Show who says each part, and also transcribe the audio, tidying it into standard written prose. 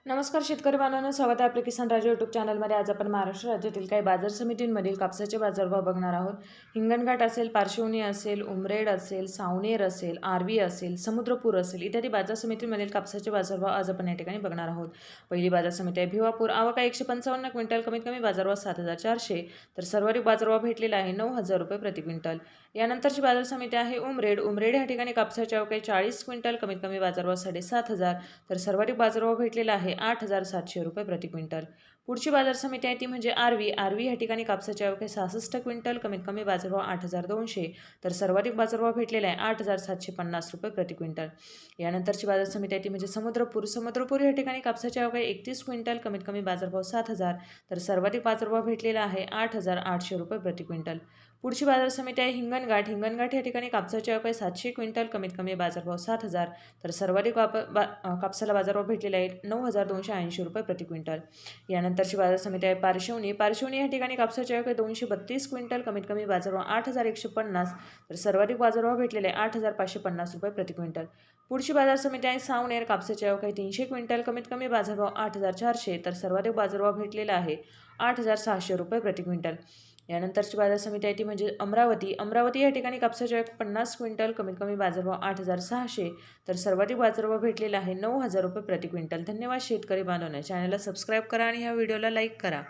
Speaker 1: नमस्कार शेतकरी बांधवांनो, स्वागत आहे आपल्या किसान राजा यूट्यूब चॅनलमध्ये। आज आपण महाराष्ट्र राज्यातील काही बाजार समितींमधील कापसाचे बाजारभाव बघणार आहोत। हिंगणघाट असेल, पार्श्वनी असेल, उमरेड असेल, सावनेर असेल, आर्वी असेल, समुद्रपूर असेल इत्यादी बाजार समितींमधील कापसाचे बाजारभाव आज आपण या ठिकाणी बघणार आहोत। पहिली बाजार समिती आहे भिवापूर। आवक 155 क्विंटल, कमीत कमी बाजारभाव 7400, तर सर्वाधिक बाजारभाव भेटलेला आहे 9000 रुपये प्रति क्विंटल। यानंतरची बाजार समिती आहे उमरेड। उमरेड या ठिकाणी कापसाची आवक 40 क्विंटल, कमीत कमी बाजारभाव 7500, तर सर्वाधिक बाजारभाव भेटलेला आहे 8700 रुपये प्रति क्विंटल। पुढची बाजार समिती आहे ती म्हणजे आर्वी। आर्वी या ठिकाणी कापसाची आवक 66 क्विंटल, कमीत कमी बाजारभाव 8200, तर सर्वाधिक बाजारभाव भेटलेला आहे 8750 रुपये प्रति क्विंटल। यानंतरची बाजार समिती आहे ती म्हणजे समुद्रपूर। समुद्रपूर या ठिकाणी कापसाची आवक 31 क्विंटल, कमीत कमी बाजारभाव 7000, तर सर्वाधिक बाजारभाव भेटलेला आहे 8800 रुपये प्रति क्विंटल। पुढची बाजार समिती आहे हिंगणघाट। हिंगणघाट या ठिकाणी कापसाची आवक 700 क्विंटल, कमीत कमी बाजारभाव 7000, तर सर्वाधिक कापसाला बाजारभाव भेटलेला आहे 9280 रुपये प्रति क्विंटल। यानंतरची बाजार समिती आहे पार्श्वनी। पार्श्वनी या ठिकाणी कापसाची आवक 232 क्विंटल, कमीत कमी बाजारभाव 8150, तर सर्वाधिक बाजारभाव भेटलेले आहे 8550 रुपये प्रति क्विंटल। पुढची बाजार समिती आहे सावनेर। कापसाची आवक 300 क्विंटल, कमीत कमी बाजारभाव 8400, तर सर्वाधिक बाजारभाव भेटलेला आहे 8600 रुपये प्रति क्विंटल। यानंतरची बाजार समिती आहे ती म्हणजे अमरावती। अमरावती या ठिकाणी कापसाची आवक 50 क्विंटल, कमीत कमी बाजारभाव 8600, तर सर्वाधिक बाजारभाव भेटलेला आहे 9000 रुपये प्रति क्विंटल। धन्यवाद शेतकरी बांधवांनो, चॅनलला सबस्क्राईब करा आणि ह्या व्हिडिओला लाईक करा।